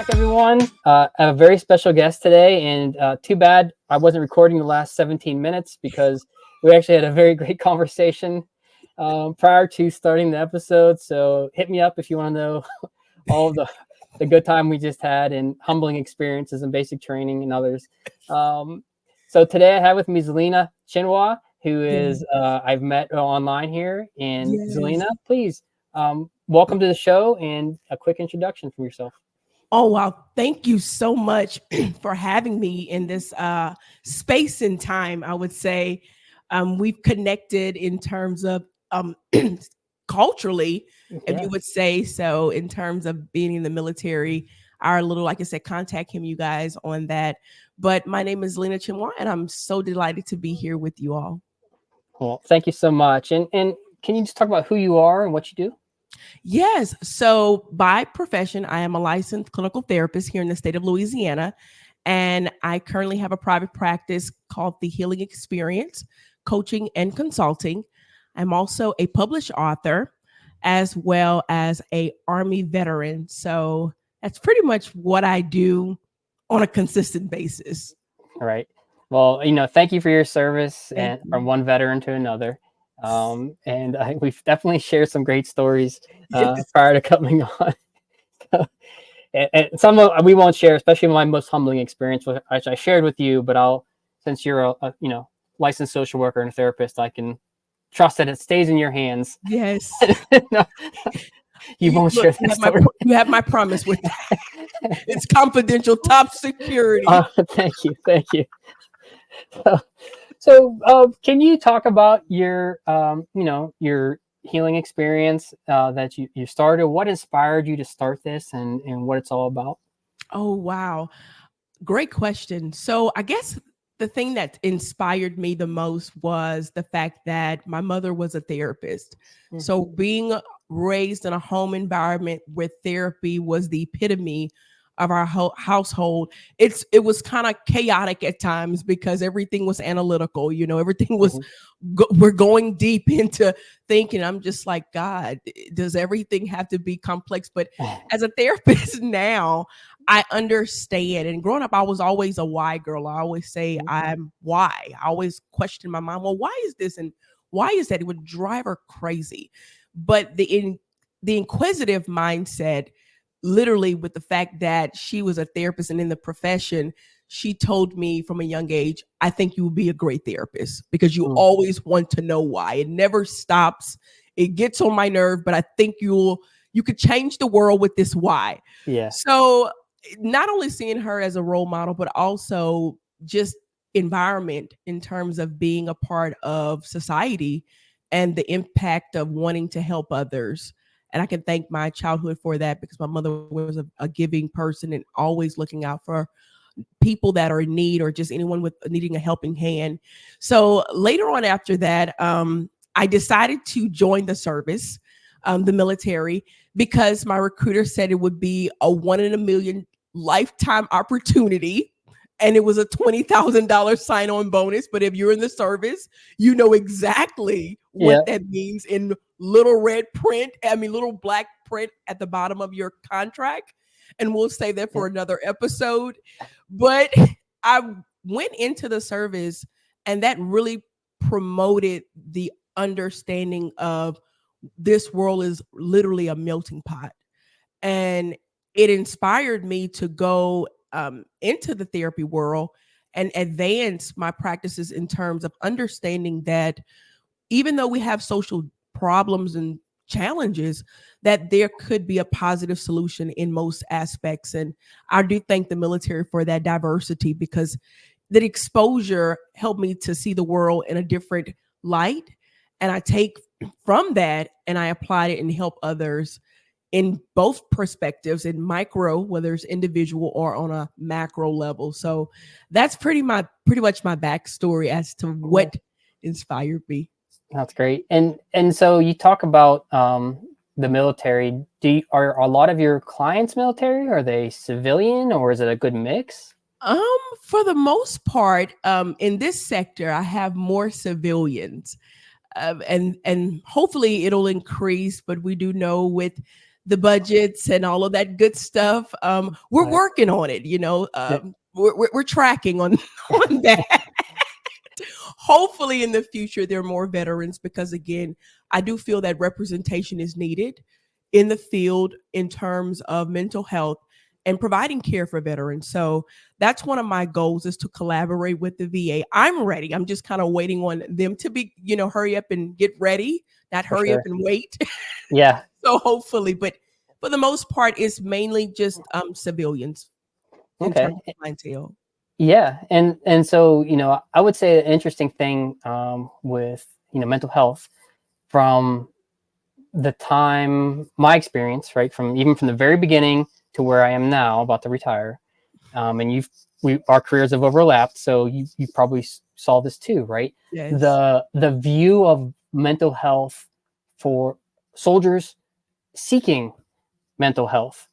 back, everyone. I have a very special guest today, and too bad I wasn't recording the last 17 minutes because we actually had a very great conversation prior to starting the episode. So hit me up if you want to know all of the good time we just had and humbling experiences and basic training and others. So today I have with me Zelina Chinwoh, who is I've met online here. And Zelina, please welcome to the show and a quick introduction from yourself. Oh, wow. Thank you so much for having me in this space and time. I would say we've connected in terms of culturally, if you would say so, in terms of being in the military. Our little, like I said, contact him, you guys, on that. But my name is Zelina Chinwoh, and I'm so delighted to be here with you all. Well, thank you so much. And can you just talk about who you are and what you do? Yes. So by profession, I am a licensed clinical therapist here in the state of Louisiana. And I currently have a private practice called The Healing Experience, Coaching and Consulting. I'm also a published author as well as a Army veteran. So that's pretty much what I do on a consistent basis. All right. Well, thank you for your service and from one veteran to another. And we've definitely shared some great stories prior to coming on. and some of we won't share, especially my most humbling experience, which I shared with you. But since you're a licensed social worker and a therapist, I can trust that it stays in your hands. Yes. No, you won't share that story. You have my promise with that. It's confidential, top security. Thank you. So, can you talk about your healing experience that you started? What inspired you to start this, and what it's all about? Oh, wow. Great question. So I guess the thing that inspired me the most was the fact that my mother was a therapist. Mm-hmm. So being raised in a home environment where therapy was the epitome of our household, it was kind of chaotic at times because everything was analytical. Everything was we're going deep into thinking. I'm just like, God, does everything have to be complex? But as a therapist now, I understand. And growing up, I was always a why girl. I always say I'm why. I always question my mom. Well, why is this and why is that? It would drive her crazy. But the inquisitive mindset, literally with the fact that she was a therapist and in the profession, she told me from a young age, I think you will be a great therapist because you always want to know why. It never stops. It gets on my nerve, but I think you could change the world with this why. Yeah. So not only seeing her as a role model, but also just environment in terms of being a part of society and the impact of wanting to help others. And I can thank my childhood for that because my mother was a giving person and always looking out for people that are in need or just anyone with needing a helping hand. So later on after that, I decided to join the service, the military, because my recruiter said it would be a 1 in a million lifetime opportunity. And it was a $20,000 sign-on bonus. But if you're in the service, you know exactly what that means in little black print at the bottom of your contract. And we'll say that for another episode. But I went into the service and that really promoted the understanding of this world is literally a melting pot. And it inspired me to go into the therapy world and advance my practices in terms of understanding that even though we have social problems and challenges, that there could be a positive solution in most aspects. And I do thank the military for that diversity because that exposure helped me to see the world in a different light. And I take from that and I apply it and help others in both perspectives, in micro, whether it's individual or on a macro level. So that's pretty much my backstory as to what inspired me. That's great. And so you talk about the military. Are a lot of your clients military? Are they civilian, or is it a good mix? For the most part, in this sector, I have more civilians, and hopefully it'll increase. But we do know with the budgets and all of that good stuff. We're Right. working on it, Yeah. we're tracking on on that. Hopefully in the future there are more veterans, because again, I do feel that representation is needed in the field in terms of mental health and providing care for veterans. So that's one of my goals, is to collaborate with the VA. I'm ready. I'm just kind of waiting on them to be, hurry up and get ready, not For hurry up sure. and wait. Yeah. So hopefully, but for the most part, it's mainly just civilians in terms Okay. of clientele. Yeah, and so I would say an interesting thing with mental health from the time my experience, right, from even from the very beginning to where I am now, about to retire, and our careers have overlapped, so you probably saw this too, right? Yes. The view of mental health for soldiers seeking mental health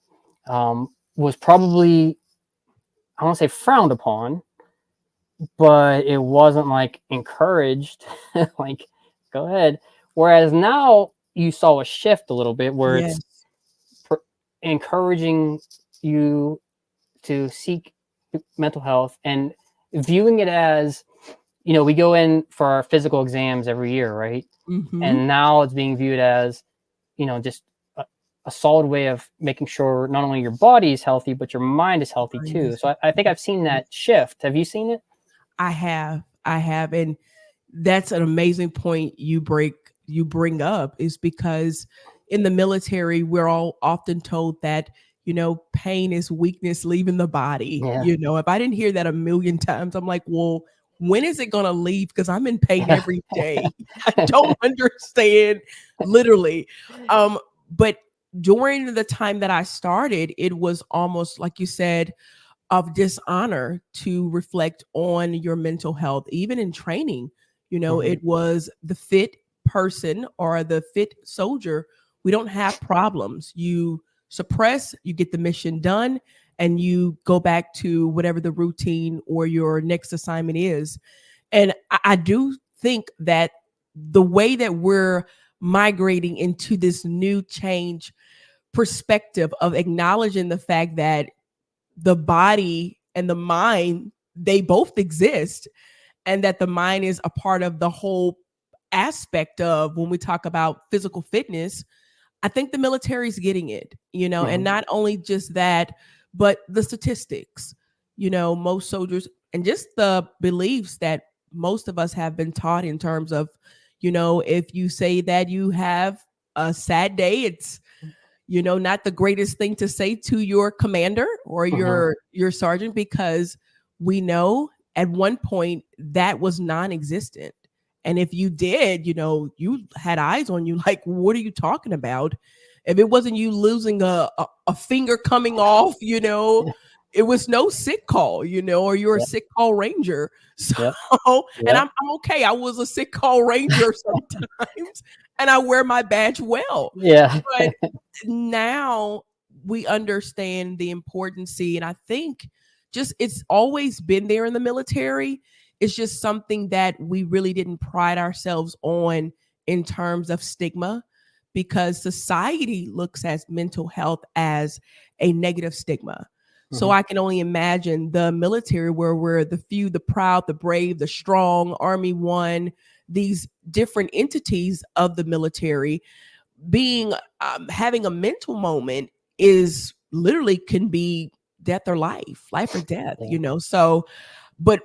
was probably, I don't want to say frowned upon, but it wasn't like encouraged. Like, go ahead. Whereas now you saw a shift a little bit where it's Yes. encouraging you to seek mental health and viewing it as, we go in for our physical exams every year, right? Mm-hmm. And now it's being viewed as, just a solid way of making sure not only your body is healthy, but your mind is healthy too. So I think I've seen that shift. Have you seen it? I have, and that's an amazing point you bring up, is because in the military we're all often told that pain is weakness leaving the body. Yeah. If I didn't hear that a million times, I'm like, well, when is it going to leave? Because I'm in pain Yeah. every day. I don't understand, literally. But during the time that I started, it was almost like you said, of dishonor to reflect on your mental health. Even in training, Mhm. it was the fit person or the fit soldier. We don't have problems. You suppress, you get the mission done, and you go back to whatever the routine or your next assignment is. And I do think that the way that we're migrating into this new change perspective of acknowledging the fact that the body and the mind, they both exist, and that the mind is a part of the whole aspect of when we talk about physical fitness. I think the military is getting it, and Mhm. not only just that, but the statistics, most soldiers, and just the beliefs that most of us have been taught in terms of, if you say that you have a sad day, it's not the greatest thing to say to your commander or Mhm. your sergeant, because we know at one point that was non-existent. And if you did, you had eyes on you, like, what are you talking about? If it wasn't you losing a finger coming off, Yeah. it was no sick call, or you're a Yep. sick call ranger. So, Yep. and Yep. I'm okay. I was a sick call ranger sometimes, and I wear my badge well. Yeah. But now we understand the importance, and I think just it's always been there in the military. It's just something that we really didn't pride ourselves on in terms of stigma, because society looks at mental health as a negative stigma. So Mhm. I can only imagine the military, where we're the few, the proud, the brave, the strong, Army One, these different entities of the military, being having a mental moment is literally can be death or life or death, Yeah. so, but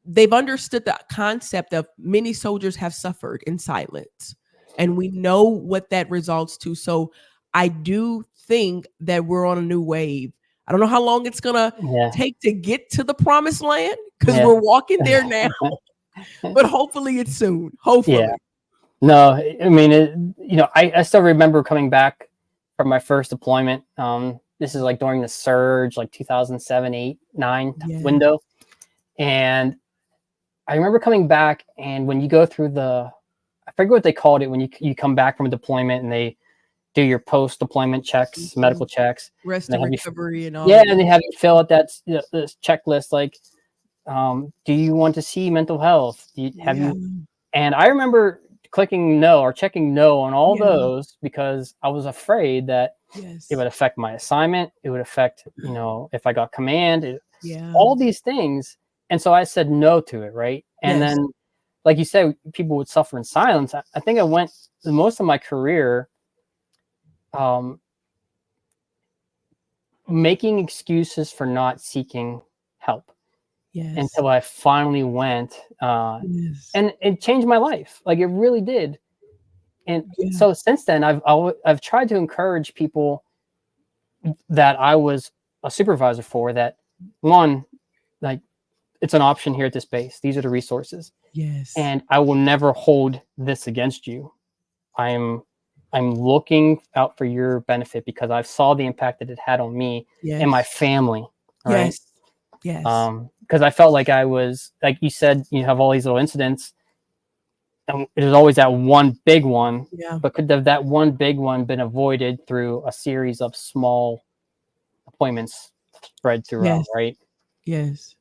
they've understood the concept of many soldiers have suffered in silence, and we know what that results to. So I do think that we're on a new wave. I don't know how long it's gonna Yeah. take to get to the promised land, because Yeah. we're walking there now, but hopefully it's soon, Yeah. hopefully. No, I mean, I still remember coming back from my first deployment. This is like during the surge, like 2007, 8, 9 Yeah. window. And I remember coming back, and when you go through I forget what they called it, when you come back from a deployment and they do your post deployment checks, Mhm. medical checks, Rest and they and have you, recovery and all yeah, of and that. they have you fill out that this checklist, like, do you want to see mental health? Yeah. And I remember clicking no or checking no on all Yeah. those because I was afraid that it Yes. would affect my assignment. It would affect, if I got Yeah. all these things. And so I said no to it. Right. And Yes. then, like you said, people would suffer in silence. I think I went most of my career um, making excuses for not seeking help Yes. until I finally went, Yes. and it changed my life. Like it really did. And Yeah. so since then, I've tried to encourage people that I was a supervisor for that one, like it's an option here at this base. These are the resources, Yes. and I will never hold this against you. I'm I'm looking out for your benefit because I saw the impact that it had on me and my Yes. family. Right. Yes. Yes. Because I felt like I was, like you said, you have all these little incidents, and there's always that one big one. Yeah. But could have that one big one been avoided through a series of small appointments spread throughout, Yes. right? Yes.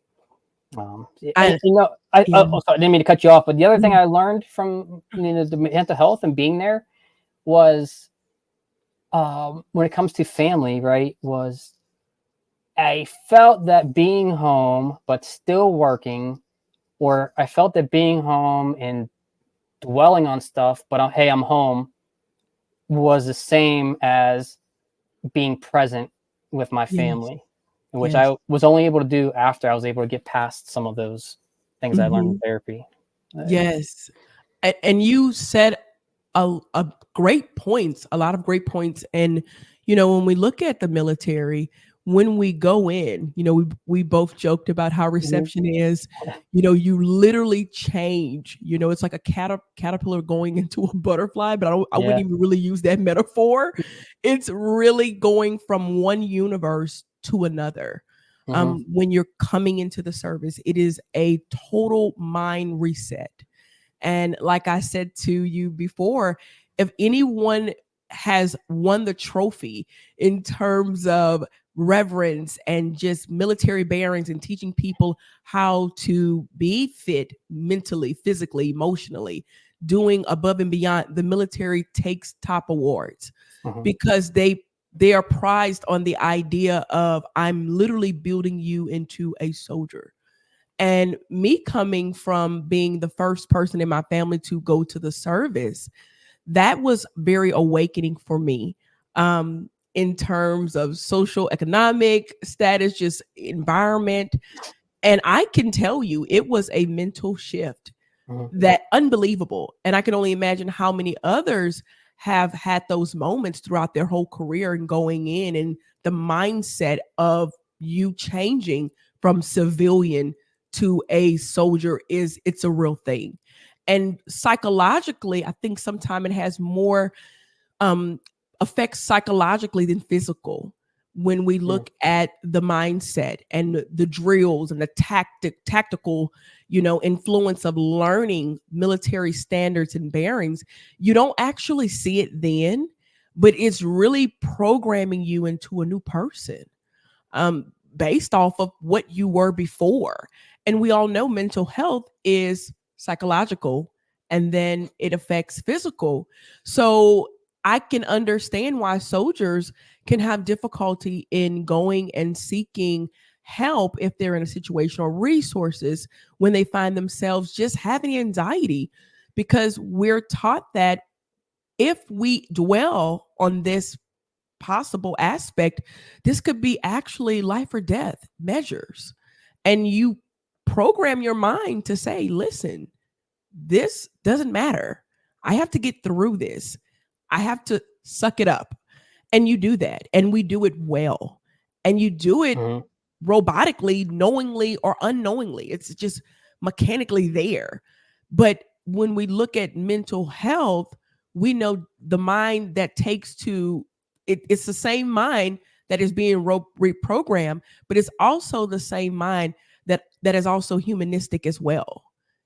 And I yeah. sorry, I didn't mean to cut you off, but the other thing Mm. I learned from the mental health and being there was, when it comes to family, right? Was I felt that being home but still working, or I felt that being home and dwelling on stuff, but hey, I'm home, was the same as being present with my Yes. family, which Yes. I was only able to do after I was able to get past some of those things I learned in Mhm. therapy. Yes. And you said a great points, a lot of great points. And when we look at the military, when we go in, we both joked about how Mhm. reception is. You literally change. It's like a caterpillar going into a butterfly, but I Yeah. wouldn't even really use that metaphor. It's really going from one universe to another. Hmm. When you're coming into the service, it is a total mind reset. And like I said to you before, if anyone has won the trophy in terms of reverence and just military bearings and teaching people how to be fit mentally, physically, emotionally, doing above and beyond, the military takes top awards Hmm. because they are prized on the idea of I'm literally building you into a soldier. And me coming from being the first person in my family to go to the service, that was very awakening for me, in terms of social, economic status, just environment. And I can tell you, it was a mental shift Hmm. that unbelievable. And I can only imagine how many others have had those moments throughout their whole career and going in and the mindset of you changing from civilian to a soldier it's a real thing. And psychologically, I think sometimes it has more um, affects psychologically than physical when we Hmm. look at the mindset and the drills and the tactical influence of learning military standards and bearings. You don't actually see it then, but it's really programming you into a new person, based off of what you were before. And we all know mental health is psychological and then it affects physical. So I can understand why soldiers can have difficulty in going and seeking help if they're in a situation or resources when they find themselves just having anxiety, because we're taught that if we dwell on this possible aspect, this could be actually life or death measures. And you program your mind to say, listen, this doesn't matter. I have to get through this. I have to suck it up. And you do that. And we do it well. And you do it Hmm. robotically, knowingly or unknowingly. It's just mechanically there. But when we look at mental health, we know the mind that takes to it's the same mind that is being reprogrammed, but it's also the same mind that is also humanistic as well.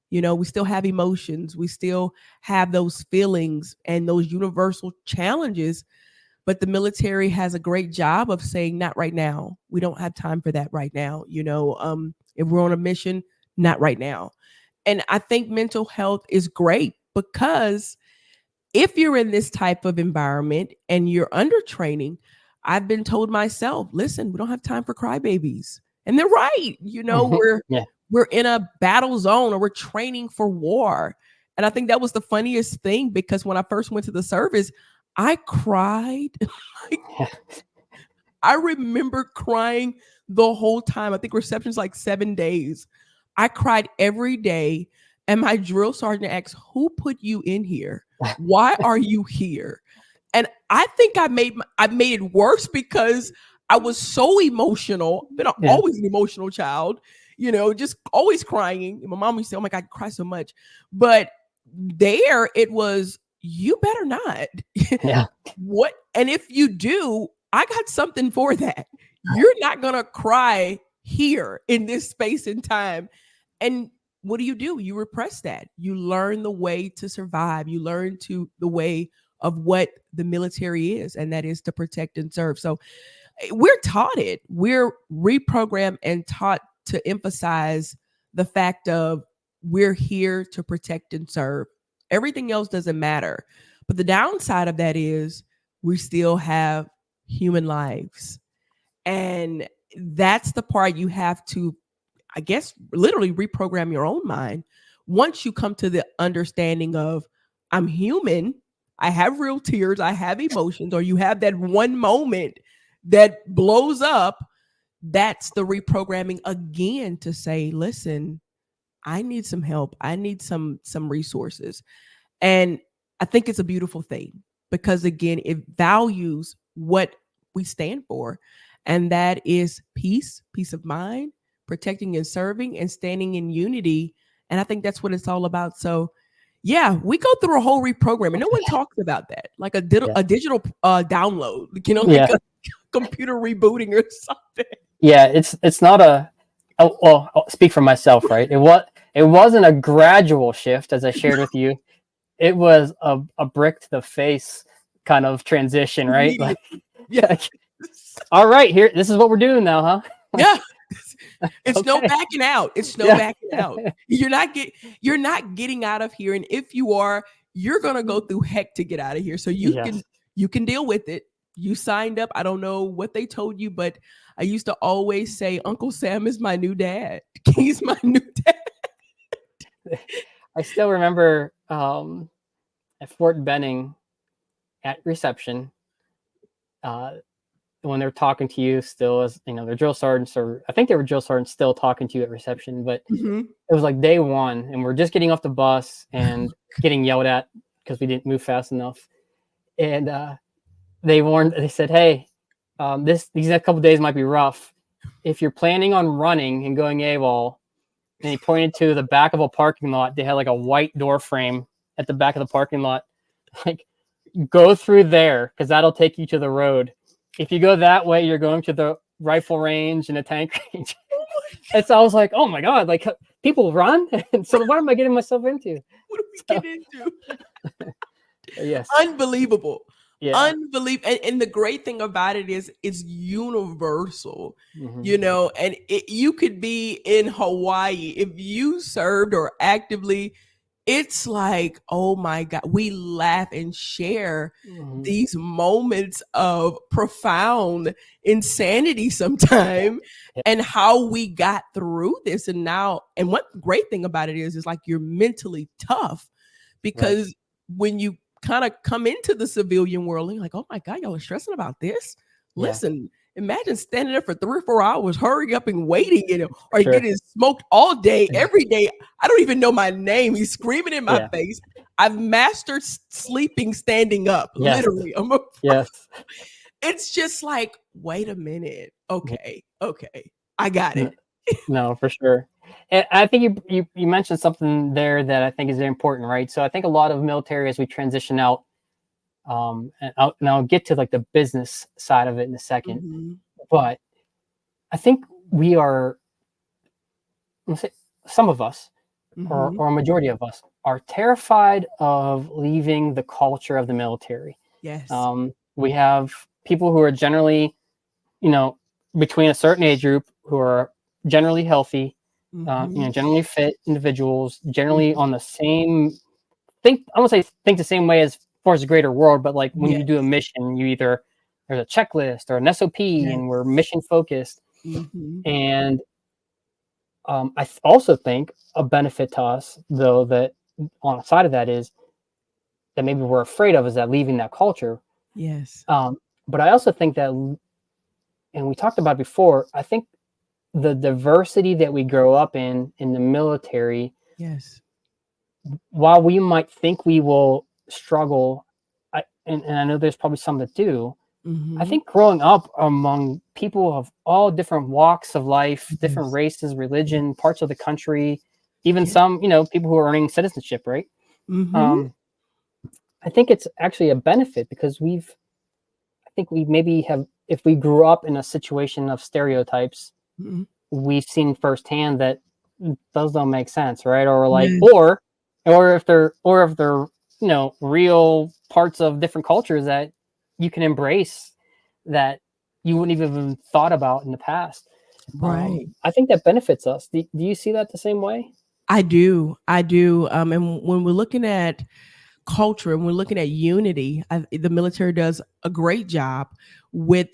We still have emotions, we still have those feelings and those universal challenges, but the military has a great job of saying, not right now. We don't have time for that right now. If we're on a mission, not right now. And I think mental health is great because if you're in this type of environment and you're under training, I've been told myself, listen, we don't have time for crybabies. And they're right. You know, Yeah. we're in a battle zone or we're training for war. And I think that was the funniest thing, because when I first went to the service, I cried. I remember crying the whole time. I think reception's like 7 days. I cried every day. And my drill sergeant asked, who put you in here? Why are you here? And I think I made it worse because I was so emotional. I've been Yeah. always an emotional child, you know, just always crying. My mom used to say, oh my God, I cry so much. But there it was, you better not. Yeah. What? And if you do, I got something for that. You're not going to cry here in this space and time. And what do? You repress that. You learn the way to survive. You learn to the way of what the military is, and that is to protect and serve. So we're taught it. We're reprogrammed and taught to emphasize the fact of we're here to protect and serve. Everything else doesn't matter. But the downside of that is we still have human lives. And that's the part you have to, I guess, literally reprogram your own mind. Once you come to the understanding of I'm human, I have real tears, I have emotions, or you have that one moment that blows up, that's the reprogramming again to say, listen, I need some help. I need some resources. And I think it's a beautiful thing because again, it values what we stand for. And that is peace of mind, protecting and serving, and standing in unity. And I think that's what it's all about. So yeah, we go through a whole reprogramming. No one talks about that, like a digital download, you know, like Yeah. a computer rebooting or something. Yeah. It's not a. Oh, well, I'll speak for myself, right? It wasn't a gradual shift, as I shared with you. It was a brick to the face kind of transition, right? Like, Yeah. all right, here, this is what we're doing now, huh? Yeah. It's Okay. no backing out. It's no backing out. You're not getting out of here. And if you are, you're gonna go through heck to get out of here. So you can deal with it. You signed up. I don't know what they told you, but I used to always say, Uncle Sam is my new dad. He's my new dad. I still remember at Fort Benning at reception, when they're talking to you still as, you know, they're drill sergeants, or I think they were drill sergeants still talking to you at reception, but it was like day one and we're just getting off the bus and getting yelled at because we didn't move fast enough. And they said, hey, these next couple days might be rough. If you're planning on running and going AWOL, and he pointed to the back of a parking lot. They had like a white door frame at the back of the parking lot. Like, go through there because that'll take you to the road. If you go that way, you're going to the rifle range and the tank range. And so I was like, oh my God, like people run. And so what am I getting myself into? What do we get into? Yes. Unbelievable. Yeah. Unbelievable. And the great thing about it is it's universal, you know, and you could be in Hawaii. If you served or actively, it's like, oh my God, we laugh and share these moments of profound insanity sometime and how we got through this. And now, and what great thing about it is like you're mentally tough because when you kind of come into the civilian world and you're like, oh my God, y'all are stressing about this. Listen, imagine standing there for 3 or 4 hours, hurrying up and waiting, you know, or getting smoked all day, every day. I don't even know my name. He's screaming in my face. I've mastered sleeping, standing up, literally. It's just like, wait a minute. Okay. I got it. No, for sure. And I think you mentioned something there that I think is important, right? So I think a lot of military, as we transition out, and I'll get to like the business side of it in a second, but I think we are, let's say, some of us, or a majority of us, are terrified of leaving the culture of the military. Yes. We have people who are generally, you know, between a certain age group who are generally healthy, you know, generally fit individuals, generally on the same I won't say think the same way as far as the greater world, but like when you Yes. do a mission, you either there's a checklist or an SOP, and we're Yes. mission focused. Mm-hmm. And also think a benefit to us, though, that on the side of that is that maybe we're afraid of is that leaving that culture. Yes. But I also think that, and we talked about before, I think the diversity that we grow up in the military, Yes. while we might think we will struggle, and I know there's probably some that do, I Mm-hmm. think growing up among people of all different walks of life, different Yes. races, religion, parts of the country, even Yes. some, people who are earning citizenship, right? Mm-hmm. Um, I think it's actually a benefit because I think we maybe have, if we grew up in a situation of stereotypes, Mm-hmm. we've seen firsthand that those don't make sense, right? Or like, Yes. or if they're real parts of different cultures that you can embrace that you wouldn't even thought about in the past. Right. I think that benefits us. Do you see that the same way? I do. I do. And when we're looking at culture and we're looking at unity, the military does a great job with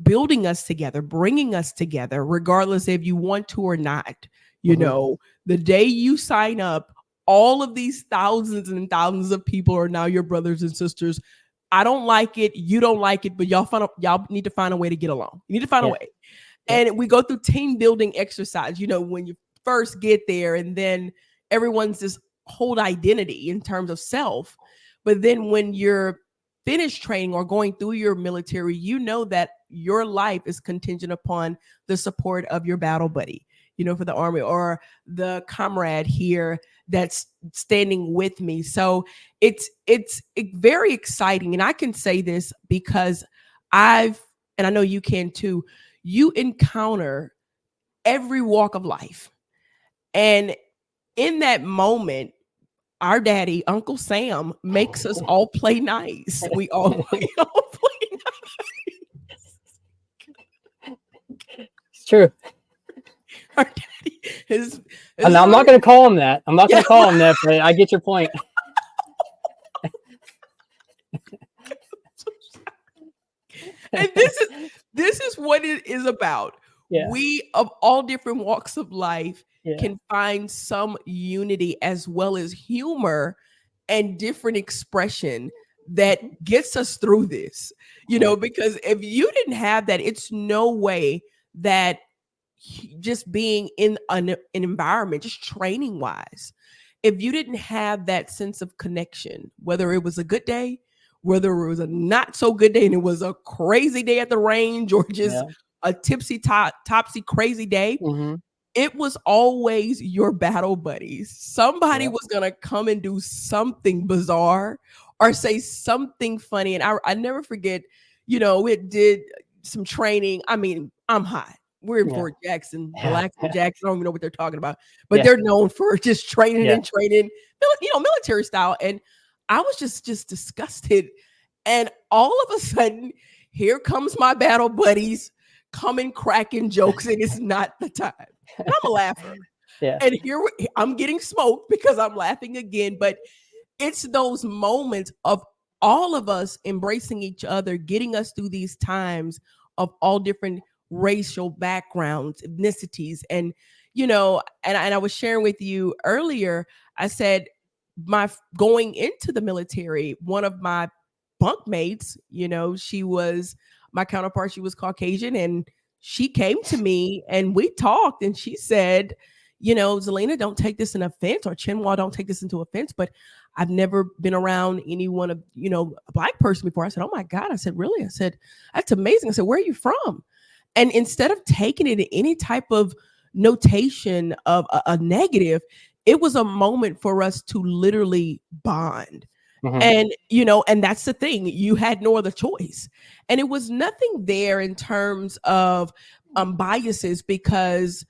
building us together, bringing us together, regardless if you want to or not. You Mm-hmm. know, the day you sign up, all of these thousands and thousands of people are now your brothers and sisters. I don't like it. You don't like it, but y'all need to find a way to get along. You need to find a Yeah. way. And we go through team building exercise, when you first get there, and then everyone's this whole identity in terms of self. But then when you're finished training or going through your military, you know that your life is contingent upon the support of your battle buddy, for the Army, or the comrade here that's standing with me. So it's very exciting. And I can say this because and I know you can too, you encounter every walk of life. And in that moment, our daddy, Uncle Sam, makes us all play nice. We all play nice. It's true. Our daddy is I'm not going to call him that. I'm not going to call him that, but I get your point. And this is what it is about. Yeah. We, of all different walks of life, Yeah. can find some unity as well as humor and different expression that gets us through this, because if you didn't have that, it's no way that just being in an environment, just training wise, if you didn't have that sense of connection, whether it was a good day, whether it was a not so good day and it was a crazy day at the range, or just a topsy crazy day, Mm-hmm. it was always your battle buddies. Somebody was going to come and do something bizarre or say something funny. And I never forget, it did some training. I mean, I'm hot. We're in Fort Jackson, Blackson Jackson. I don't even know what they're talking about, but they're known for just training and training, military style. And I was just disgusted. And all of a sudden, here comes my battle buddies coming cracking jokes, and it's not the time. And I'm a laugher. Yeah. And here I'm getting smoked because I'm laughing again. But it's those moments of all of us embracing each other, getting us through these times of all different racial backgrounds, ethnicities. And, and I was sharing with you earlier, I said, my going into the military, one of my bunk mates, she was my counterpart. She was Caucasian, and she came to me and we talked, and she said, Zelina, don't take this in offense, or Chinwoh, don't take this into offense, but I've never been around anyone of, a Black person before. I said, oh my God. I said, really? I said, that's amazing. I said, where are you from? And instead of taking it in any type of notation of a negative, it was a moment for us to literally bond. Mm-hmm. And, and that's the thing, you had no other choice. And it was nothing there in terms of biases, because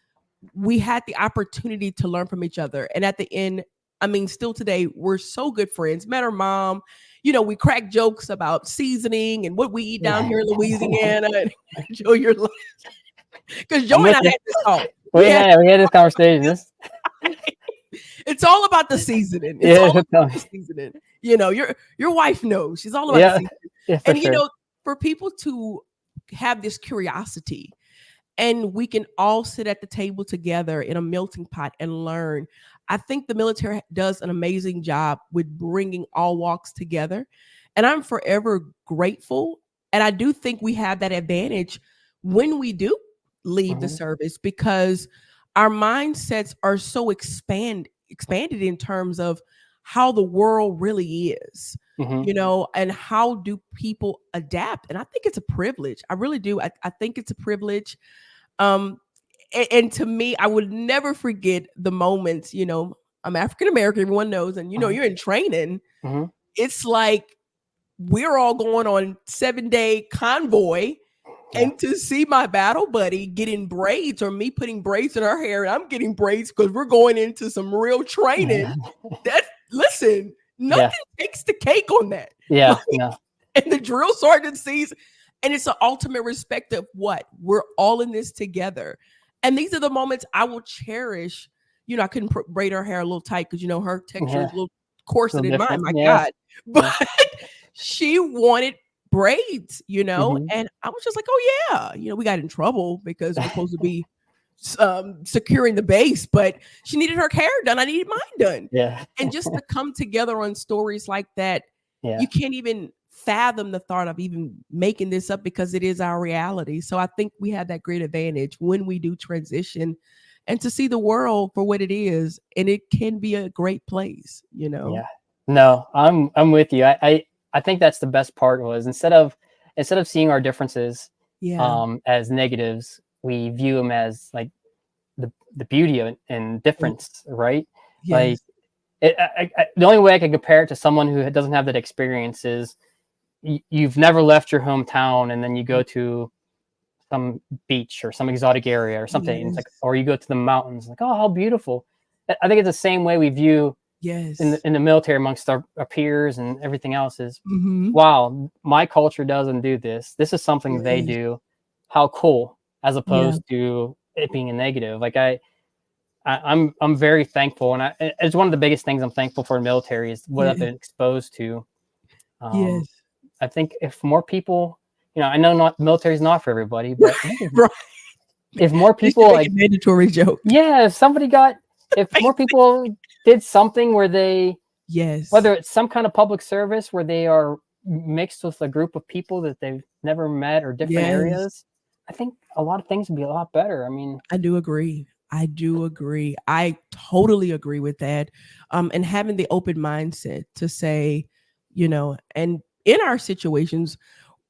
we had the opportunity to learn from each other. And at the end, I mean, still today, we're so good friends. Met her mom. We crack jokes about seasoning and what we eat down here in Louisiana. Joe, your life. Because Joe and I had this talk. We had this conversation. It's all about the seasoning. It's all Yeah, about the seasoning. Your wife knows. She's all about the yeah, seasoning. yeah, for And sure. for people to have this curiosity, and we can all sit at the table together in a melting pot and learn. I think the military does an amazing job with bringing all walks together, and I'm forever grateful. And I do think we have that advantage when we do leave the Hmm. service, because our mindsets are so expanded in terms of how the world really is, Hmm. and how do people adapt. And I think it's a privilege. I really do. I think it's a privilege. um and to me, I would never forget the moments. I'm African American, everyone knows, and Hmm. you're in training. Hmm. It's like we're all going on 7-day convoy, Yeah. and to see my battle buddy getting braids, or me putting braids in her hair and I'm getting braids because we're going into some real training. That Listen, Yeah. nothing takes the cake on that. Yeah. No. And the drill sergeant sees, and it's an ultimate respect of what we're all in this together. And these are the moments I will cherish. I couldn't braid her hair a little tight because her texture Yeah. is a little A coarser little than mine, different. my Yeah. God. But Yeah. she wanted braids, Hmm. and I was just like, oh yeah, we got in trouble because we're supposed to be securing the base, but she needed her hair done. I needed mine done. Yeah. And just to come together on stories like that, Yeah. you can't even fathom the thought of even making this up, because it is our reality. So I think we have that great advantage when we do transition, and to see the world for what it is, and it can be a great place. Yeah. No, I'm with you. I think that's the best part was instead of seeing our differences Yeah. as negatives, we view them as like the beauty of it and Mm, difference, right? Like yes. the only way I can compare it to someone who doesn't have that experience is you've never left your hometown and then you go to some beach or some exotic area or something. And it's Yes. like, or you go to the mountains, like, oh, how beautiful. I think it's the same way we view Yes. in the military amongst our peers and everything else is, Mm-hmm. wow, my culture doesn't do this. This is something they Yes. do. How cool, as Yeah. opposed to it being a negative. Like I'm very thankful, and it's one of the biggest things I'm thankful for in the military is what I've Yeah. been exposed to. Um, Yes. I think if more people, I know not military is not for everybody, but I think Right. if more They should people make a like, mandatory joke. yeah, if more people did something where they, Yes. whether it's some kind of public service where they are mixed with a group of people that they've never met or different Yes. areas, I think a lot of things would be a lot better. I mean, I do agree. I do agree. I totally agree with that. And having the open mindset to say, and in our situations,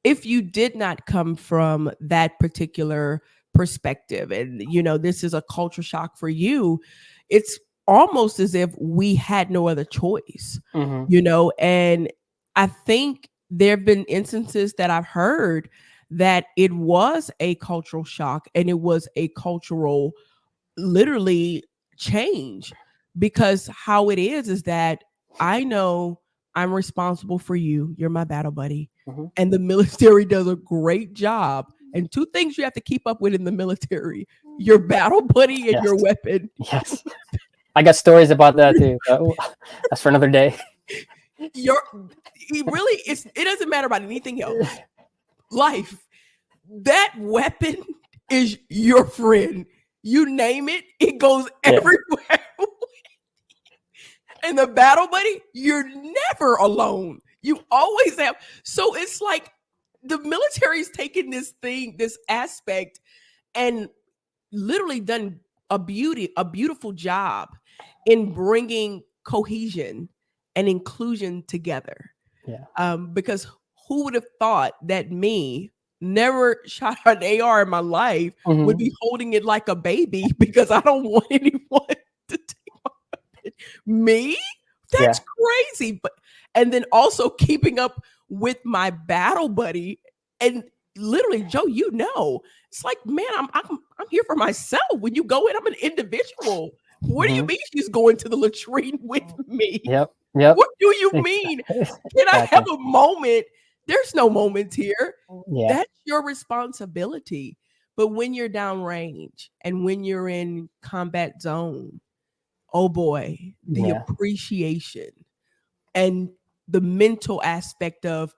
if you did not come from that particular perspective, and this is a culture shock for you, it's almost as if we had no other choice. mhm, And I think there have been instances that I've heard that it was a cultural shock, and it was a cultural, literally, change, because how it is that I know I'm responsible for you. You're my battle buddy. mhm. And the military does a great job. And two things you have to keep up with in the military: your battle buddy and Yes, your weapon. yes. I got stories about that too. But that's for another day. Your it really it doesn't matter about anything else. Life. That weapon is your friend. You name it, it goes Yeah. everywhere. And the battle buddy, you're never alone. You always have. So it's like the military's taken this thing, this aspect, and literally done a beautiful job in bringing cohesion and inclusion together. Yeah. Because who would have thought that me, never shot an AR in my life, would Mhm. be holding it like a baby because I don't want anyone to take my weapon. Me? That's Yeah. crazy. But and then also keeping up with my battle buddy, and literally, Joe, it's like, man, I'm here for myself. When you go in, I'm an individual. What do you Mhm. mean she's going to the latrine with me? Yep. Yep. What do you mean? Can I have Exactly. a moment? There's no moments here. Yeah. That's your responsibility. But when you're downrange and when you're in combat zone, oh boy, the Yeah. appreciation and the mental aspect of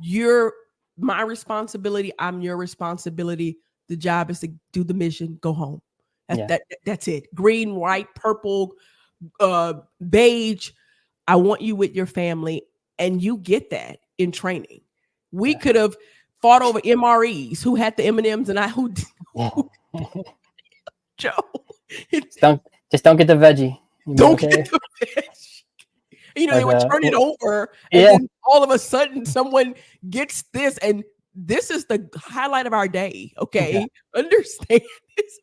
you're my responsibility, I'm your responsibility. The job is to do the mission, go home. Yeah. That's it. Green, white, purple, beige. I want you with your family, and you get that in training. We Yeah. could have fought over MREs, who had the M&Ms and I who Yeah. Joe. Just don't get the veggie. You'll be Don't okay. get the fish. They Like would turn it over, and yeah. then all of a sudden, someone gets this, and this is the highlight of our day. Yeah. Okay, understand this.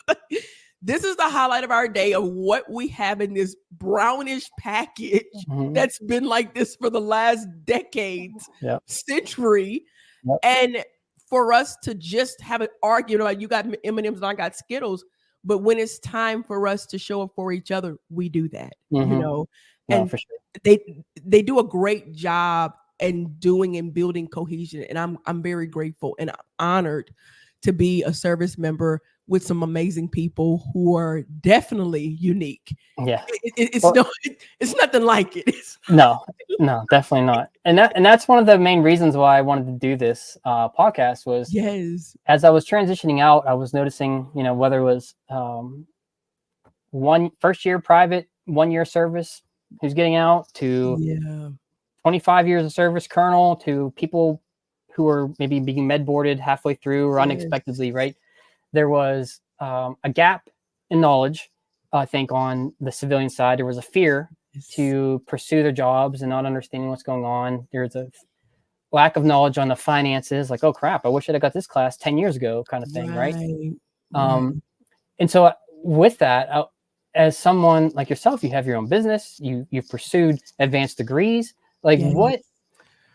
This is the highlight of our day of what we have in this brownish package Mhm. that's been like this for the last decades, Yep. century, Yep. and for us to just have an argument about you got M&Ms and I got Skittles, but when it's time for us to show up for each other, we do that, Mhm. No, and for sure. they do a great job in doing and building cohesion, and I'm very grateful and I'm honored to be a service member with some amazing people who are definitely unique. Yeah. It's Well, no, it's nothing like it. no, no, definitely not. And that's one of the main reasons why I wanted to do this podcast was Yes. as I was transitioning out, I was noticing, whether it was one first year private, 1 year service who's getting out to Yeah. 25 years of service colonel to people who are maybe being med boarded halfway through or Yes. unexpectedly, right? There was a gap in knowledge, I think, on the civilian side. There was a fear Yes. to pursue their jobs and not understanding what's going on. There's a lack of knowledge on the finances, like, oh crap, I wish I'd have got this class 10 years ago, kind of thing, right? Right. Um, and so with that, as someone like yourself, you have your own business, you've pursued advanced degrees. Like Yes.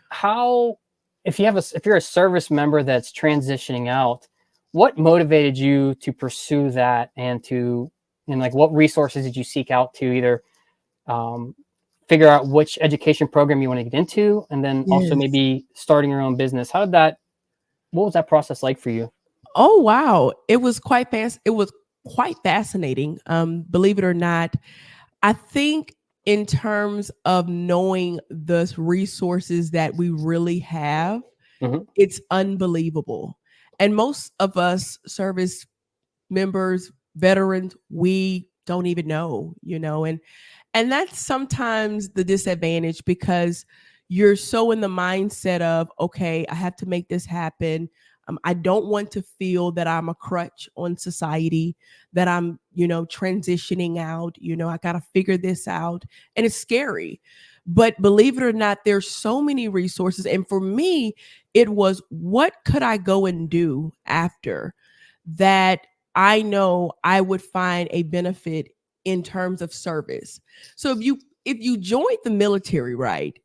how, if you're a service member that's transitioning out, what motivated you to pursue that and like what resources did you seek out to either figure out which education program you want to get into, and then also Yes. maybe starting your own business? What was that process like for you? Oh wow, it was quite fast. It was quite fascinating. Believe it or not, I think in terms of knowing the resources that we really have, Mm-hmm. it's unbelievable. And most of us service members, veterans, we don't even know, and that's sometimes the disadvantage because you're so in the mindset of, okay, I have to make this happen. I don't want to feel that I'm a crutch on society, that I'm, transitioning out. I got to figure this out. And it's scary. But believe it or not, there's so many resources. And for me, it was what could I go and do after that I know I would find a benefit in terms of service. So if you join the military, right,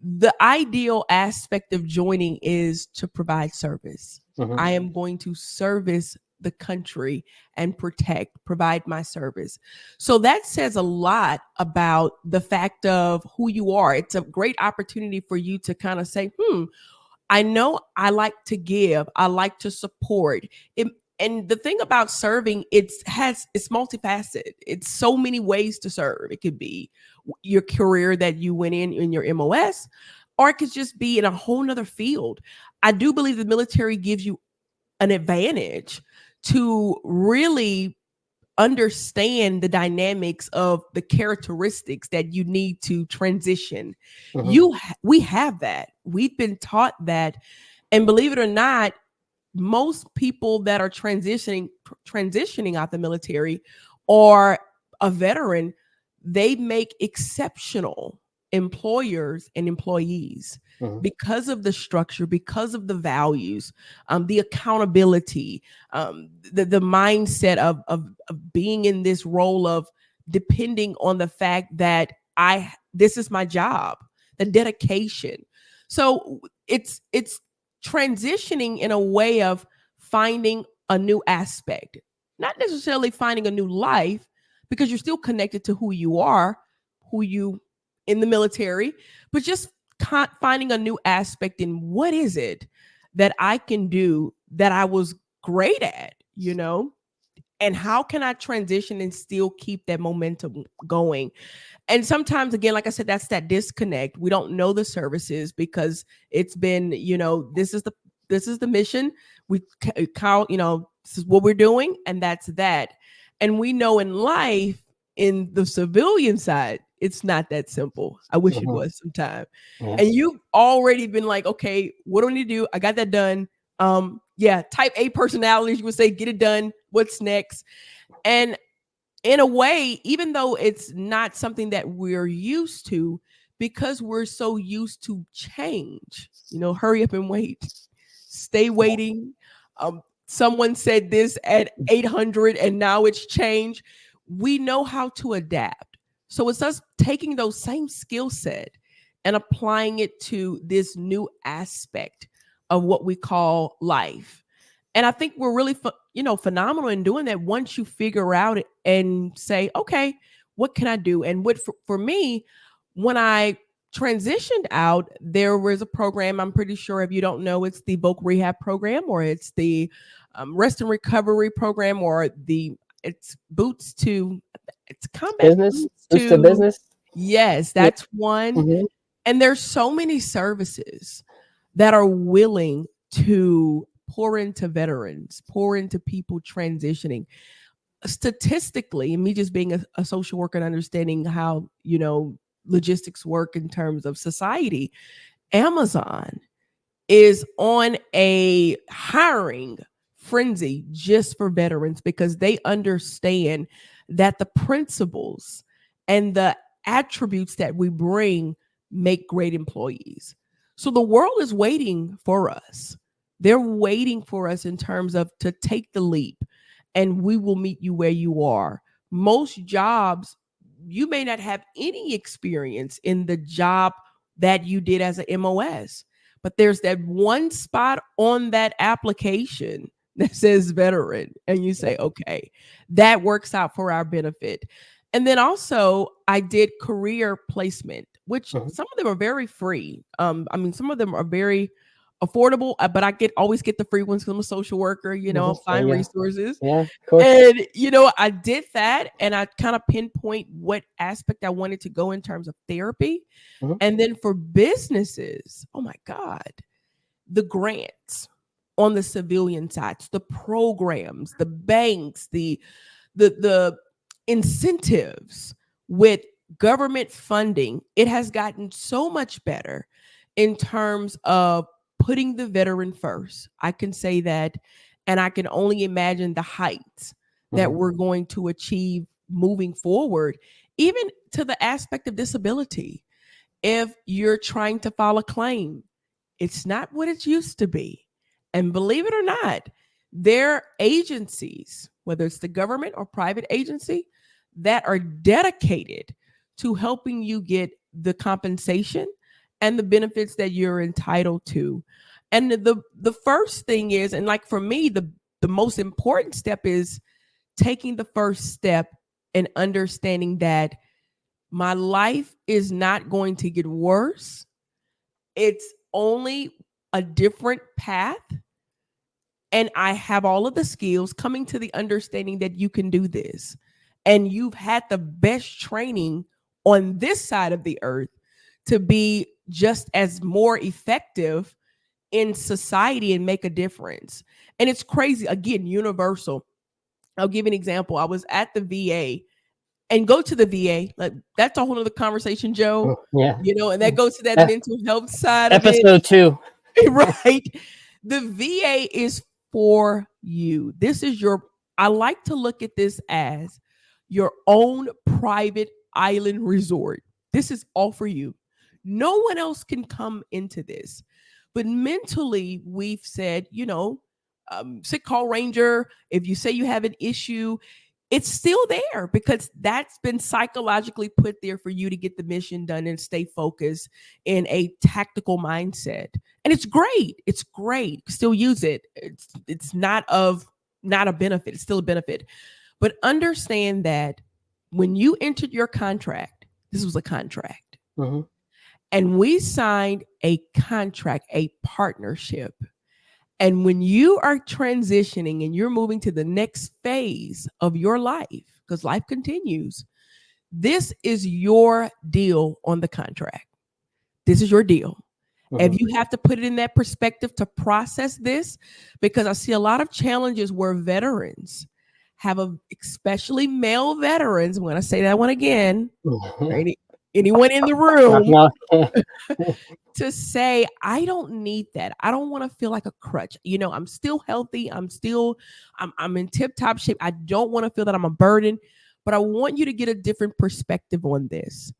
the ideal aspect of joining is to provide service. Mm-hmm. I am going to service the country and provide my service. So that says a lot about the fact of who you are. It's a great opportunity for you to kind of say, I know I like to give, I like to support. And the thing about serving, it's multifaceted. It's so many ways to serve. It could be your career that you went in your MOS, or it could just be in a whole nother field. I do believe the military gives you an advantage to really understand the dynamics of the characteristics that you need to transition. Mm-hmm. We have that. We've been taught that. And believe it or not, most people that are transitioning out the military or a veteran, they make exceptional employers and employees Mm-hmm. because of the structure, because of the values, the accountability, the mindset of being in this role of depending on the fact that this is my job, the dedication. So it's transitioning in a way of finding a new aspect, not necessarily finding a new life, because you're still connected to who you are, who you in the military, but just finding a new aspect in what is it that I can do that I was great at, And how can I transition and still keep that momentum going? And sometimes, again, like I said, that's that disconnect. We don't know the services because it's been, this is the mission. We call, this is what we're doing, and that's that. And we know in life, in the civilian side, it's not that simple. I wish it Mhm. was sometime. Yeah. And you've already been like, okay, what do I need to do? I got that done. Yeah, type A personalities, you would say, get it done. What's next? And in a way, even though it's not something that we're used to, because we're so used to change, hurry up and wait, stay waiting. Someone said this at 800 and now it's changed. We know how to adapt. So it's us taking those same skill set and applying it to this new aspect of what we call life. And I think we're really, phenomenal in doing that once you figure out it and say, okay, what can I do? And what for me, when I transitioned out, there was a program. I'm pretty sure if you don't know, it's the voc rehab program, or it's the rest and recovery program, or it's boots to it's combat Business, boots boost to to. business. Yes, Yeah. that's one. Mhm. And there's so many services that are willing to pour into veterans, pour into people transitioning. Statistically, and me just being a social worker and understanding how, logistics work in terms of society, Amazon is on a hiring frenzy just for veterans because they understand that the principles and the attributes that we bring make great employees. So the world is waiting for us. They're waiting for us in terms of to take the leap, and we will meet you where you are. Most jobs, you may not have any experience in the job that you did as a MOS, but there's that one spot on that application that says veteran, and you say, okay, that works out for our benefit. And then also, I did career placement, which Mhm. some of them are very free. Some of them are very affordable, but I always get the free ones because I'm a social worker, Mhm. There find you go. resources. Yeah, of course. And, I did that, and I kind of pinpoint what aspect I wanted to go in terms of therapy. Mhm. And then for businesses, oh my God, the grants on the civilian sides, the programs, the banks, the incentives with government funding, it has gotten so much better in terms of putting the veteran first. I can say that, and I can only imagine the heights that Mhm. we're going to achieve moving forward, even to the aspect of disability. If you're trying to file a claim, it's not what it used to be. And believe it or not, there are agencies, whether it's the government or private agency, that are dedicated to helping you get the compensation and the benefits that you're entitled to. And the first thing is, and like for me, the most important step is taking the first step and understanding that my life is not going to get worse. It's only a different path. And I have all of the skills, coming to the understanding that you can do this. And you've had the best training on this side of the earth to be just as more effective in society and make a difference. And it's crazy. Again, universal. I'll give an example. I was at the VA, and go to the VA. Like, that's a whole other conversation, Joe. Yeah. And that goes to that E- mental health side of it. Episode 2. Right. The VA is for you. This is I like to look at this as your own private island resort. This is all for you. No one else can come into this. But mentally, we've said, sick call ranger. If you say you have an issue, it's still there because that's been psychologically put there for you to get the mission done and stay focused in a tactical mindset. And it's great. It's great. Still use it. It's not a benefit. It's still a benefit. But understand that when you entered your contract, this was a contract. Mhm. And we signed a contract, a partnership. And when you are transitioning and you're moving to the next phase of your life, because life continues, this is your deal on the contract. This is your deal. Mhm. If you have to put it in that perspective to process this, because I see a lot of challenges where veterans have especially male veterans. I'm going to say that one again. For anyone in the Knock, room knock. to say, I don't need that. I don't want to feel like a crutch. I'm still healthy. I'm in tip top shape. I don't want to feel that I'm a burden, but I want you to get a different perspective on this.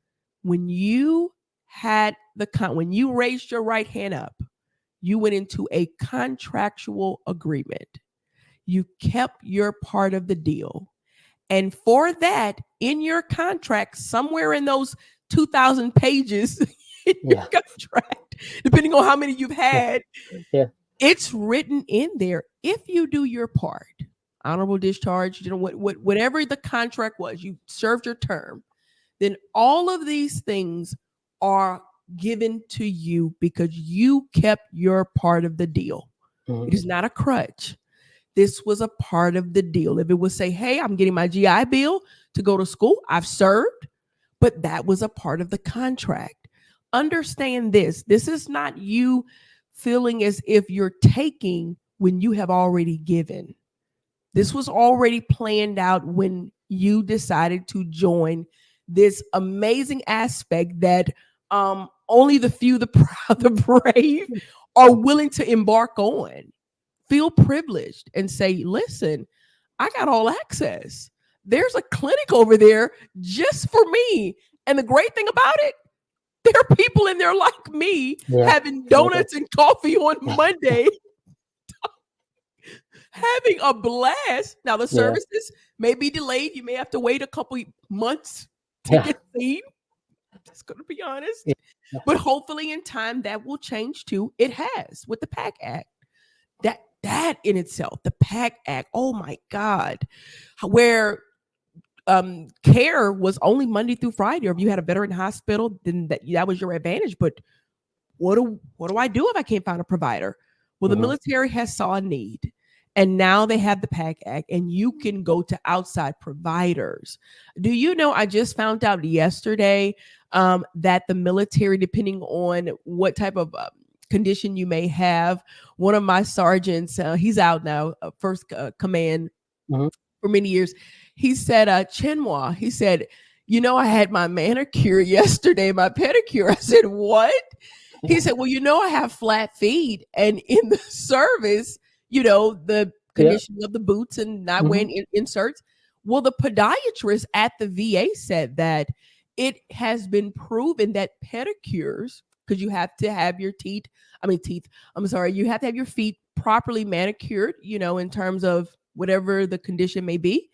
When you when you raised your right hand up, you went into a contractual agreement. You kept your part of the deal. And for that, in your contract, somewhere in those 2,000 pages in your Yeah. contract, depending on how many you've Yeah. had, Yeah. it's written in there. If you do your part, honorable discharge, whatever the contract was, you served your term, then all of these things are given to you because you kept your part of the deal. Mhm. It is not a crutch. This was a part of the deal. If it would say, hey, I'm getting my GI Bill to go to school, I've served, but that was a part of the contract. Understand this. This is not you feeling as if you're taking when you have already given. This was already planned out when you decided to join this amazing aspect that only the few, the proud, the brave are willing to embark on. Feel privileged and say, listen, I got all access. There's a clinic over there just for me. And the great thing about it, there are people in there like me Yeah. having donuts and coffee on Monday, having a blast. Now, the Yeah. services may be delayed. You may have to wait a couple months to Yeah. get seen. Just going to be honest. Yeah. But hopefully in time that will change too. It has with the PAC Act. That in itself, the PAC Act, oh my God, where care was only Monday through Friday, or if you had a veteran hospital, then that was your advantage. But what do I do if I can't find a provider? Well, the Mhm. military has saw a need, and now they have the PAC Act, and you can go to outside providers. Do you know? I just found out yesterday that the military, depending on what type of condition you may have, one of my sergeants, he's out now, first command Mhm. for many years. He said, Chinwoh, he said, I had my manicure yesterday, my pedicure. I said, what? He said, well, I have flat feet. And in the service, the Yeah. condition of the boots and not Mhm. wearing inserts. Well, the podiatrist at the VA said that it has been proven that pedicures, because you have to have your you have to have your feet properly manicured, in terms of whatever the condition may be.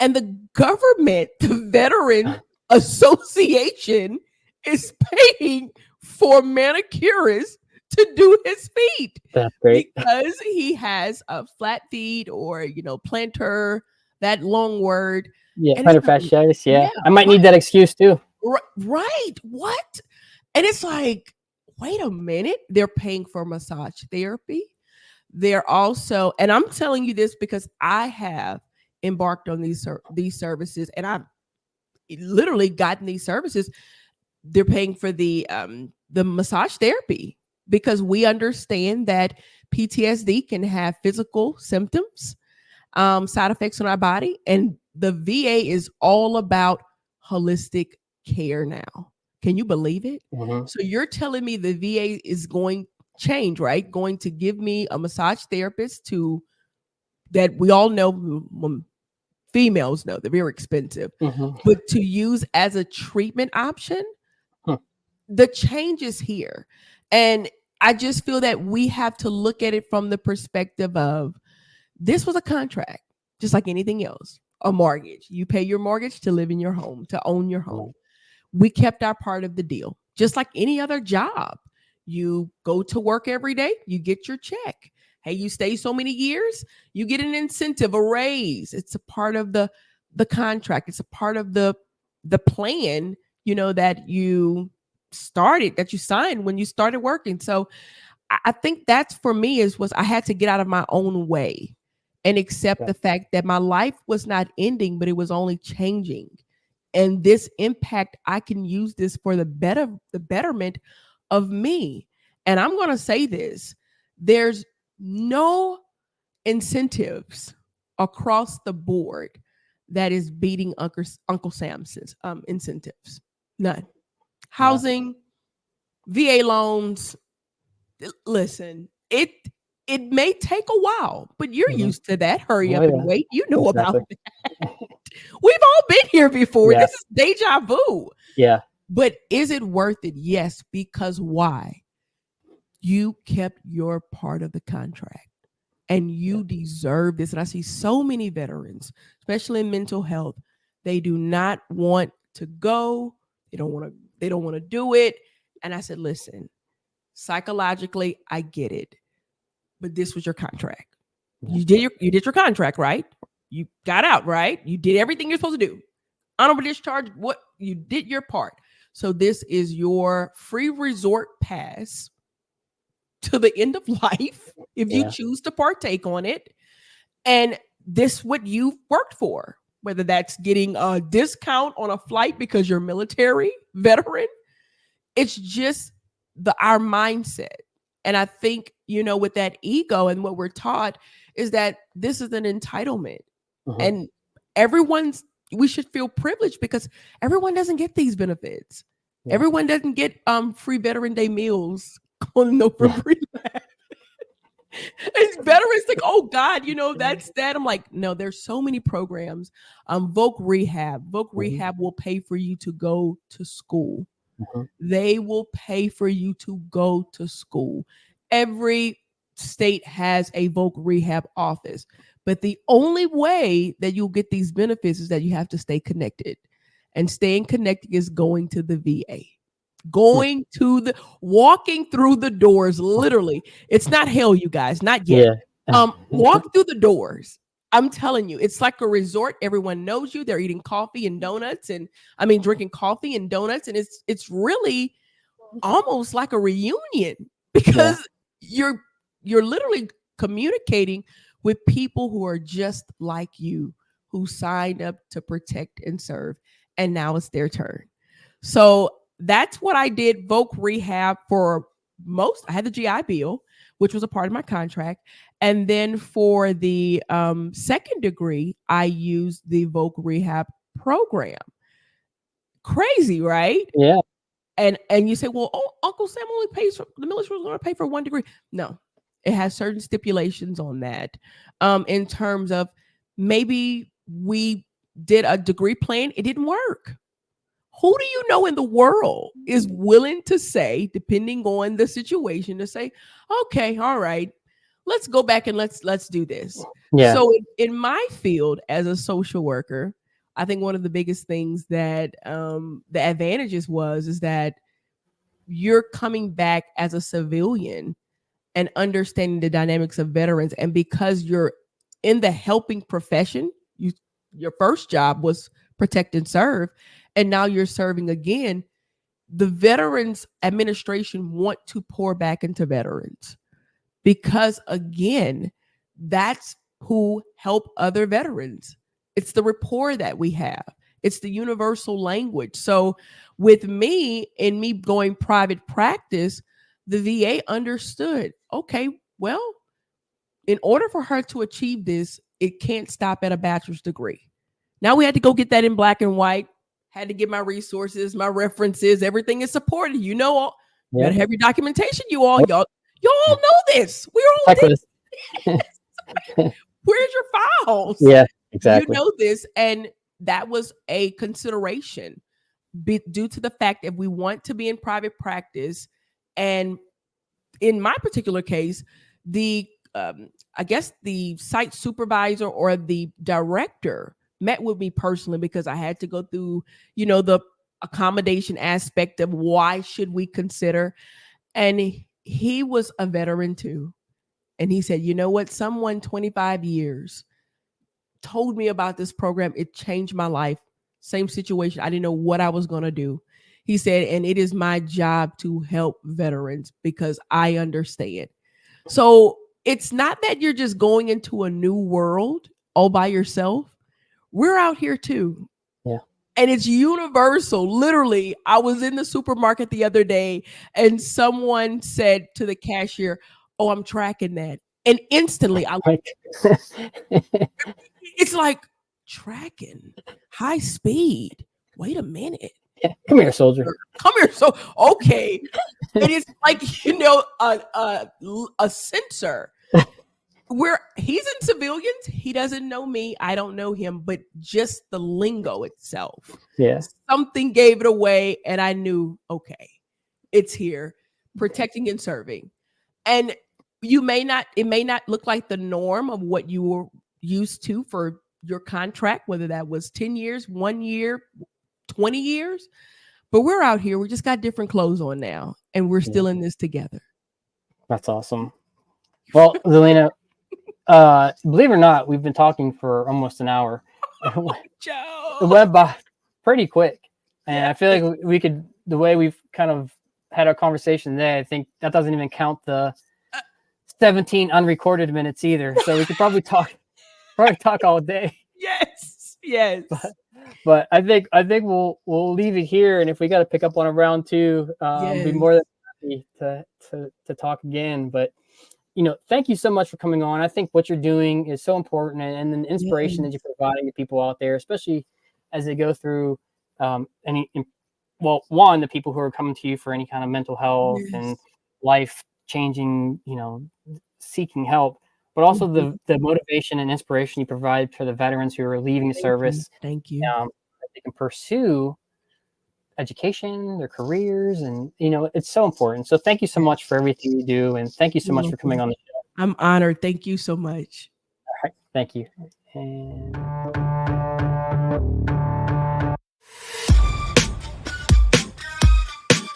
And the government, the Veteran Association, is paying for manicurists to do his feet That's great. because he has a flat feet or, plantar, that long word. Yeah. And it's Plantar like, fasciitis. yeah, Yeah. I might need that excuse too. right. What? And it's like, wait a minute. They're paying for massage therapy. They're also, and I'm telling you this because I have embarked on these services, and I've literally gotten these services. They're paying for the massage therapy because we understand that PTSD can have physical symptoms, side effects on our body, and the VA is all about holistic care now. Can you believe it? Mhm. So you're telling me the VA is going change, right? Going to give me a massage therapist to that we all know females know they're very expensive, Mhm. but to use as a treatment option, Huh. the change is here. And I just feel that we have to look at it from the perspective of this was a contract, just like anything else. A mortgage. You pay your mortgage to live in your home, to own your home. Right. We kept our part of the deal, just like any other job. You go to work every day, you get your check. Hey, you stay so many years, you get an incentive, a raise. It's a part of the contract. It's a part of the plan, that you signed when you started working. So I think that's for me was I had to get out of my own way and accept the fact that my life was not ending, but it was only changing. And this impact, I can use this for the betterment of me. And I'm going to say this, there's no incentives across the board that is beating Uncle Sam's incentives. None. Housing, VA loans. Listen, it may take a while, but you're used to that. Hurry up and wait. You know about that. We've all been here before. This is deja vu. Yeah. But is it worth it? Yes, because why? You kept your part of the contract and you deserve this. And I see so many veterans, especially in mental health, they do not want to go. They don't want to do it. And I said, listen, psychologically, I get it, but this was your contract. You did your contract, right? You got out, right? You did everything you're supposed to do. Honorable discharge, what you did your part. So this is your free resort pass to the end of life if you choose to partake on it. And this what you've worked for, whether that's getting a discount on a flight because you're military veteran. It's just our mindset. And I think, with that ego and what we're taught is that this is an entitlement. And we should feel privileged because everyone doesn't get these benefits. Everyone doesn't get free Veteran Day meals on November 11th. And veterans think, oh God, that's that. I'm like, no, there's so many programs. Voc Rehab. Voc Rehab will pay for you to go to school. They will pay for you to go to school. Every state has a Voc Rehab office, but the only way that you'll get these benefits is that you have to stay connected, and staying connected is going to the VA, walking through the doors. Literally, it's not hell, you guys, not yet. Walk through the doors. I'm telling you, it's like a resort. Everyone knows you. They're eating coffee and donuts, drinking coffee and donuts. And it's really almost like a reunion because you're literally communicating with people who are just like you, who signed up to protect and serve. And now it's their turn. So that's what I did. Voc Rehab for most. I had the GI Bill, which was a part of my contract. And then for the second degree, I used the Voc Rehab program. Crazy, right? Yeah. And you say, well, Uncle Sam only pays for the military was going to pay for 1 degree. No, it has certain stipulations on that. In terms of maybe we did a degree plan, it didn't work. Who do you know in the world is willing to say, depending on the situation, to say, okay, all right, let's go back and let's do this. Yeah. So in my field as a social worker, I think one of the biggest things that the advantages is that you're coming back as a civilian and understanding the dynamics of veterans. And because you're in the helping profession, your first job was protect and serve, and now you're serving again. The Veterans Administration want to pour back into veterans because, again, that's who help other veterans. It's the rapport that we have. It's the universal language. So with me and me going private practice, the VA understood, okay, well, in order for her to achieve this, it can't stop at a bachelor's degree. Now we had to go get that in black and white, had to get my resources, my references, everything is supported. You gotta have your documentation, y'all know this. We're all this. Where's your files? Yeah, exactly. You know this. And that was a consideration due to the fact that we want to be in private practice. And in my particular case, the site supervisor or the director met with me personally because I had to go through, the accommodation aspect of why should we consider. And he was a veteran too. And he said, you know what? Someone 25 years told me about this program. It changed my life. Same situation. I didn't know what I was going to do. He said, and it is my job to help veterans because I understand. So it's not that you're just going into a new world all by yourself. We're out here too. Yeah. And it's universal. Literally, I was in the supermarket the other day and someone said to the cashier, "Oh, I'm tracking that." And instantly it's like tracking high speed. Wait a minute. Yeah. Come here, soldier. Come here. So okay. And it's like, a sensor where he's in civilians. He doesn't know me. I don't know him, but just the lingo itself. Yeah. Something gave it away. And I knew, okay, it's here, protecting and serving. And it may not look like the norm of what you were used to for your contract, whether that was 10 years, 1 year, 20 years, but we're out here. We just got different clothes on now and we're still in this together. That's awesome. Well, Zelina, believe it or not, we've been talking for almost an hour. Joe. It went by pretty quick. And I feel like we could, the way we've kind of had our conversation today, I think that doesn't even count the 17 unrecorded minutes either. So we could probably talk all day. Yes. But I think we'll leave it here. And if we got to pick up on a round two, be more than happy to talk again. But thank you so much for coming on. I think what you're doing is so important, and the inspiration that you're providing to people out there, especially as they go through the people who are coming to you for any kind of mental health and life changing, seeking help, but also the motivation and inspiration you provide for the veterans who are leaving the service. Thank you. That they can pursue education, their careers, and it's so important. So thank you so much for everything you do, and thank you so much for coming on the show. I'm honored. Thank you so much. All right, thank you. And